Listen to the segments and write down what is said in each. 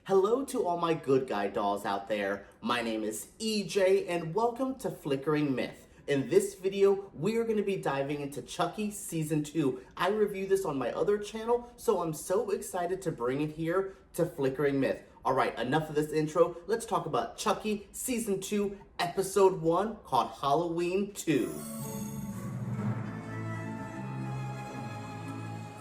Hello to all my good guy dolls out there. My name is EJ and welcome to Flickering Myth. In this video, we are going to be diving into Chucky Season 2. I reviewed this on my other channel, so I'm so excited to bring it here to Flickering Myth. Alright, enough of this intro. Let's talk about Chucky Season 2, Episode 1, called Halloween 2.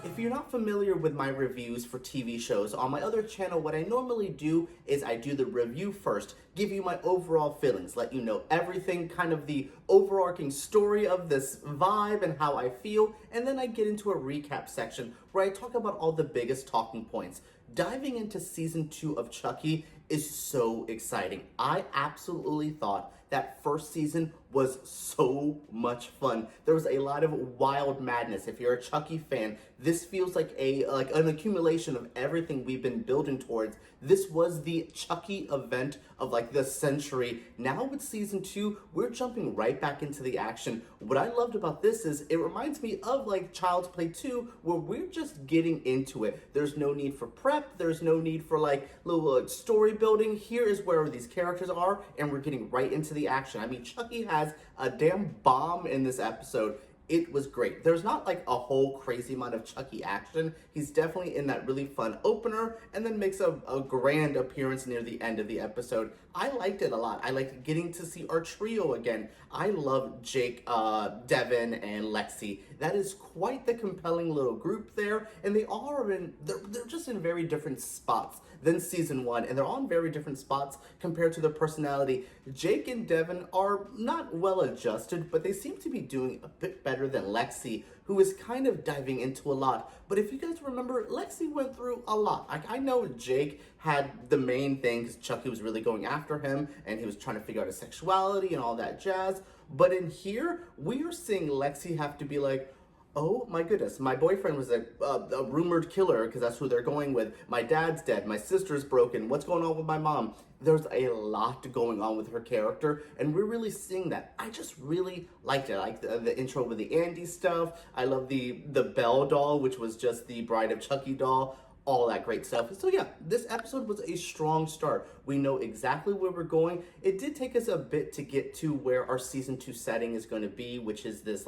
If you're not familiar with my reviews for TV shows, on my other channel, what I normally do is I do the review first, give you my overall feelings, let you know everything, kind of the overarching story of this vibe and how I feel, and then I get into a recap section where I talk about all the biggest talking points. Diving into Season 2 of Chucky is so exciting. I absolutely thought that first season was so much fun. There was a lot of wild madness. If you're a Chucky fan, this feels like an accumulation of everything we've been building towards. This was the Chucky event of the century. Now with Season 2, we're jumping right back into the action. What I loved about this is it reminds me of Child's Play 2, where we're just getting into it. There's no need for prep. There's no need for little story building. Here is where these characters are, and we're getting right into the action. I mean, Chucky has a damn bomb in this episode. It was great. There's not a whole crazy amount of Chucky action. He's definitely in that really fun opener and then makes a grand appearance near the end of the episode. I liked it a lot. I liked getting to see our trio again. I love Jake, Devon, and Lexy. That is quite the compelling little group there, and they're just in very different spots than Season 1, and they're all in very different spots compared to their personality. Jake and Devon are not well adjusted, but they seem to be doing a bit better than Lexy, who is kind of diving into a lot. But if you guys remember, Lexy went through a lot. I know Jake had the main thing because Chucky was really going after him, and he was trying to figure out his sexuality and all that jazz. But in here, we are seeing Lexy have to be oh my goodness, my boyfriend was a rumored killer because that's who they're going with. My dad's dead, my sister's broken, what's going on with my mom? There's a lot going on with her character, and we're really seeing that. I just really liked it. I liked the intro with the Andy stuff. I love the Belle doll, which was just the Bride of Chucky doll. All that great stuff. So yeah, this episode was a strong start. We know exactly where we're going. It did take us a bit to get to where our Season 2 setting is going to be, which is this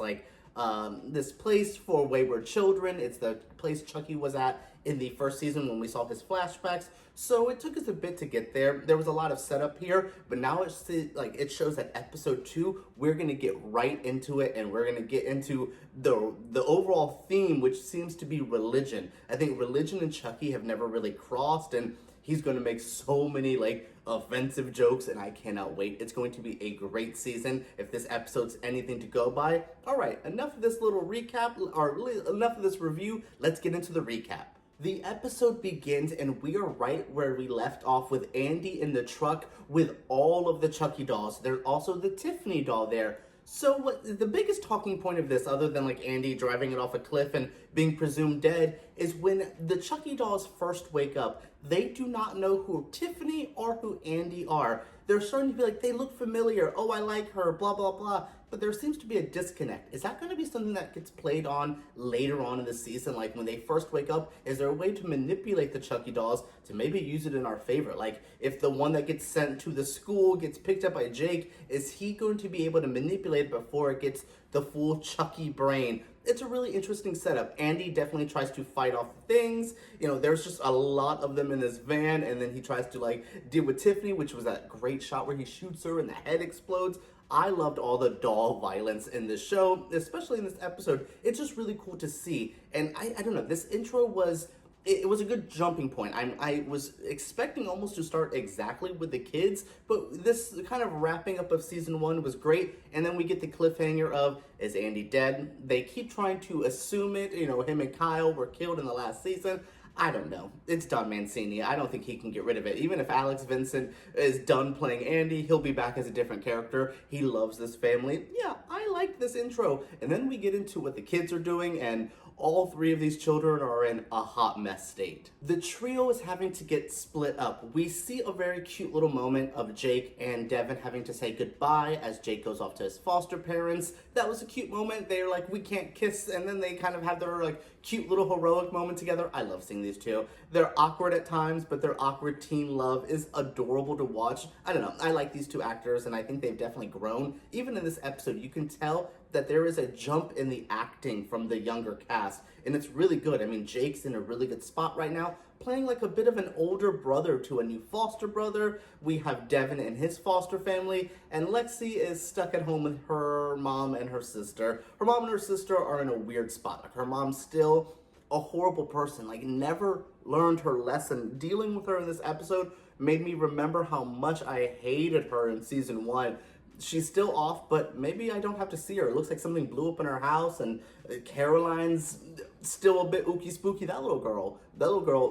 this place for wayward children. It's the place Chucky was at in the first season when we saw his flashbacks. So it took us a bit to get there. There was a lot of setup here, but now it shows that episode 2, we're gonna get right into it, and we're gonna get into the overall theme, which seems to be religion. I think religion and Chucky have never really crossed, and he's gonna make so many offensive jokes, and I cannot wait. It's going to be a great season if this episode's anything to go by. All right, enough of this little recap, or enough of this review. Let's get into the recap. The episode begins, and we are right where we left off with Andy in the truck with all of the Chucky dolls. There's also the Tiffany doll there. So what the biggest talking point of this, other than Andy driving it off a cliff and being presumed dead, is when the Chucky dolls first wake up, they do not know who Tiffany or who Andy are. They're starting to be they look familiar, oh, I like her, blah, blah, blah. But there seems to be a disconnect. Is that going to be something that gets played on later on in the season? When they first wake up, is there a way to manipulate the Chucky dolls to maybe use it in our favor? If the one that gets sent to the school gets picked up by Jake, is he going to be able to manipulate it before it gets the full Chucky brain? It's a really interesting setup. Andy definitely tries to fight off things. There's just a lot of them in this van, and then he tries to deal with Tiffany, which was that great shot where he shoots her and the head explodes. I loved all the doll violence in this show, especially in this episode. It's just really cool to see. And I don't know, this intro was a good jumping point. I was expecting almost to start exactly with the kids, but this kind of wrapping up of Season 1 was great, and then we get the cliffhanger of, is Andy dead? They keep trying to assume it, him and Kyle were killed in the last season. I don't know. It's Don Mancini. I don't think he can get rid of it. Even if Alex Vincent is done playing Andy, he'll be back as a different character. He loves this family. Yeah, I liked this intro. And then we get into what the kids are doing, and all three of these children are in a hot mess state. The trio is having to get split up. We see a very cute little moment of Jake and Devon having to say goodbye as Jake goes off to his foster parents. That was a cute moment. They're like, we can't kiss, and then they kind of have their like cute little heroic moment together. I love seeing these two. They're awkward at times, but their awkward teen love is adorable to watch. I don't know, I like these two actors, and I think they've definitely grown. Even in this episode, you can tell that there is a jump in the acting from the younger cast, and it's really good. I mean, Jake's in a really good spot right now, playing like a bit of an older brother to a new foster brother. We have Devon and his foster family, and Lexy is stuck at home with her mom and her sister. Her mom and her sister are in a weird spot. Like, her mom's still a horrible person, like never learned her lesson. Dealing with her in this episode made me remember how much I hated her in season 1. She's still off, but maybe I don't have to see her. It looks like something blew up in her house, and Caroline's still a bit ooky spooky. That little girl,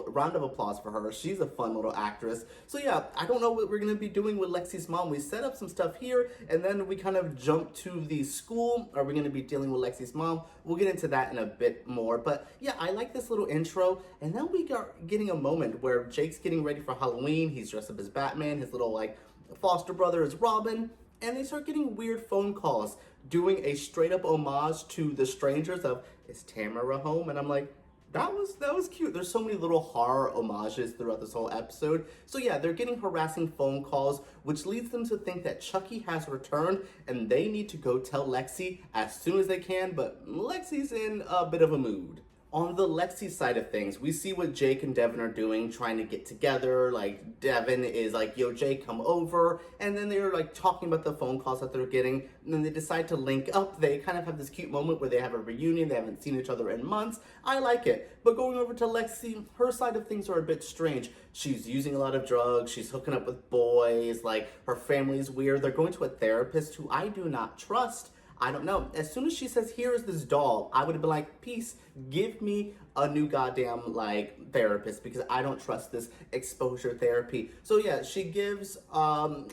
round of applause for her. She's a fun little actress. So yeah, I don't know what we're gonna be doing with Lexy's mom. We set up some stuff here, and then we kind of jump to the school. Are we gonna be dealing with Lexy's mom? We'll get into that in a bit more. But yeah, I like this little intro, and then we got getting a moment where Jake's getting ready for Halloween. He's dressed up as Batman. His little like foster brother is Robin. And they start getting weird phone calls, doing a straight up homage to The Strangers of, is Tamara home? And I'm like, that was cute. There's so many little horror homages throughout this whole episode. So yeah, they're getting harassing phone calls, which leads them to think that Chucky has returned, and they need to go tell Lexy as soon as they can, but Lexy's in a bit of a mood. On the Lexy side of things, we see what Jake and Devon are doing, trying to get together. Like, Devon is like, yo, Jake, come over. And then they're like talking about the phone calls that they're getting. And then they decide to link up. They kind of have this cute moment where they have a reunion. They haven't seen each other in months. I like it. But going over to Lexy, her side of things are a bit strange. She's using a lot of drugs. She's hooking up with boys. Like, her family's weird. They're going to a therapist who I do not trust. I don't know. As soon as she says, here is this doll, I would have been like, peace, give me a new goddamn, like, therapist, because I don't trust this exposure therapy. So yeah, she gives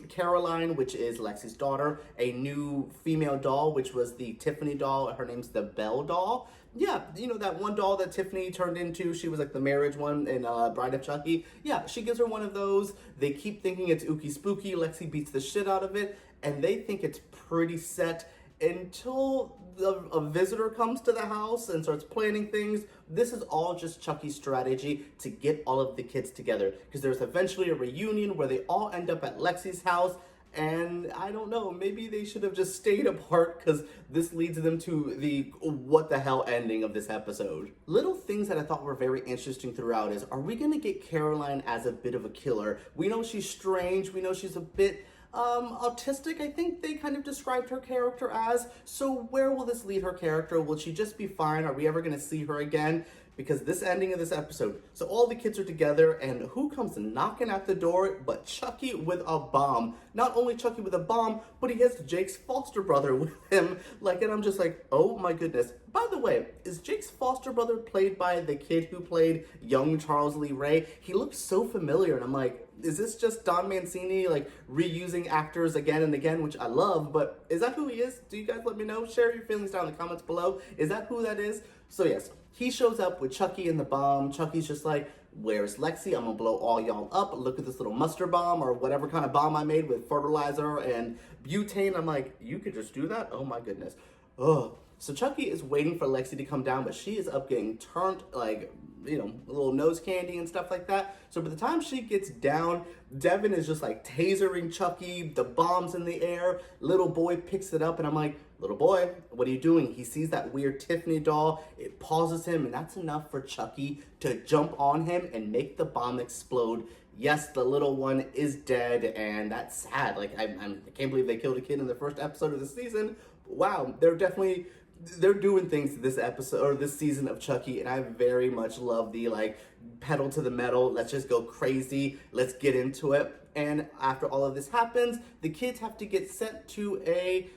Caroline, which is Lexy's daughter, a new female doll, which was the Tiffany doll. Her name's the Belle doll. Yeah, you know, that one doll that Tiffany turned into, she was like the marriage one in Bride of Chucky. Yeah, she gives her one of those. They keep thinking it's ooky spooky. Lexy beats the shit out of it, and they think it's pretty set until a visitor comes to the house and starts planning things. This is all just Chucky's strategy to get all of the kids together, because there's eventually a reunion where they all end up at Lexy's house. And I don't know, maybe they should have just stayed apart, because this leads them to the what the hell ending of this episode. Little things that I thought were very interesting throughout is, are we gonna get Caroline as a bit of a killer? We know she's strange, we know she's a bit autistic, I think they kind of described her character as. So where will this lead her character? Will she just be fine? Are we ever going to see her again? Because this ending of this episode, so all the kids are together, and who comes knocking at the door but Chucky with a bomb? Not only Chucky with a bomb, but he has Jake's foster brother with him. Like, and I'm just like, oh my goodness. By the way, is Jake's foster brother played by the kid who played young Charles Lee Ray? He looks so familiar, and I'm like, is this just Don Mancini, like, reusing actors again and again, which I love, but is that who he is? Do you guys let me know? Share your feelings down in the comments below. Is that who that is? So yes, he shows up with Chucky and the bomb. Chucky's just like, where's Lexy? I'm gonna blow all y'all up. Look at this little mustard bomb, or whatever kind of bomb I made with fertilizer and butane. I'm like, you could just do that? Oh my goodness. Ugh. So Chucky is waiting for Lexy to come down, but she is up getting turned, like, you know, a little nose candy and stuff like that. So by the time she gets down, Devon is just like tasering Chucky, the bomb's in the air. Little boy picks it up, and I'm like, little boy, what are you doing? He sees that weird Tiffany doll, it pauses him, and that's enough for Chucky to jump on him and make the bomb explode. Yes, the little one is dead, and that's sad. Like, I can't believe they killed a kid in the first episode of the season. Wow, they're doing things this episode, or this season of Chucky, and I very much love the, like, pedal to the metal, let's just go crazy, let's get into it. And after all of this happens, the kids have to get sent to a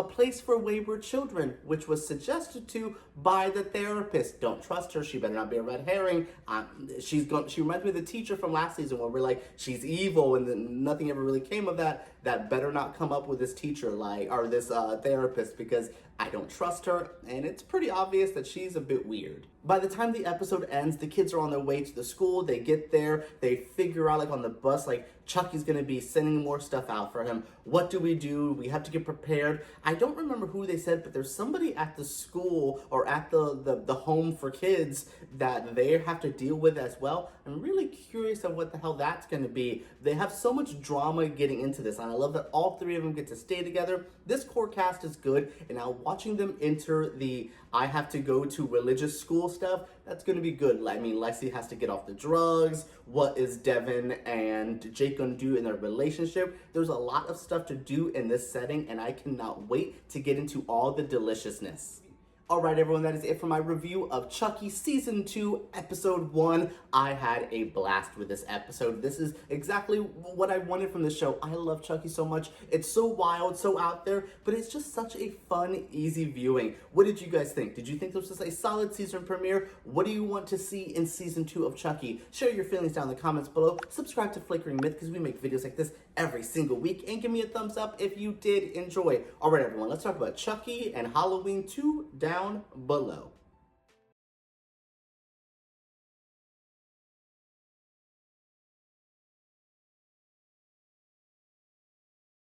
place for wayward children, which was suggested to by the therapist. Don't trust her. She better not be a red herring. She reminds me of the teacher from last season, where we're like, she's evil, and then nothing ever really came of that. That better not come up with this teacher, like, or this therapist, because I don't trust her, and it's pretty obvious that she's a bit weird. By the time the episode ends, the kids are on their way to the school. They get there, they figure out, like, on the bus, like, Chucky's gonna be sending more stuff out for him. What do? We have to get prepared. I don't remember who they said, but there's somebody at the school or at the home for kids that they have to deal with as well. I'm really curious of what the hell that's gonna be. They have so much drama getting into this, and I love that all three of them get to stay together. This core cast is good, and now watching them enter the I have to go to religious school stuff, that's gonna be good. I mean, Lexy has to get off the drugs. What is Devon and Jake gonna do in their relationship? There's a lot of stuff to do in this setting, and I cannot wait to get into all the deliciousness. Alright everyone, that is it for my review of Chucky Season 2, Episode 1. I had a blast with this episode. This is exactly what I wanted from the show. I love Chucky so much. It's so wild, so out there, but it's just such a fun, easy viewing. What did you guys think? Did you think this was a solid season premiere? What do you want to see in Season 2 of Chucky? Share your feelings down in the comments below. Subscribe to Flickering Myth because we make videos like this every single week. And give me a thumbs up if you did enjoy. Alright everyone, let's talk about Chucky and Halloween 2 down below.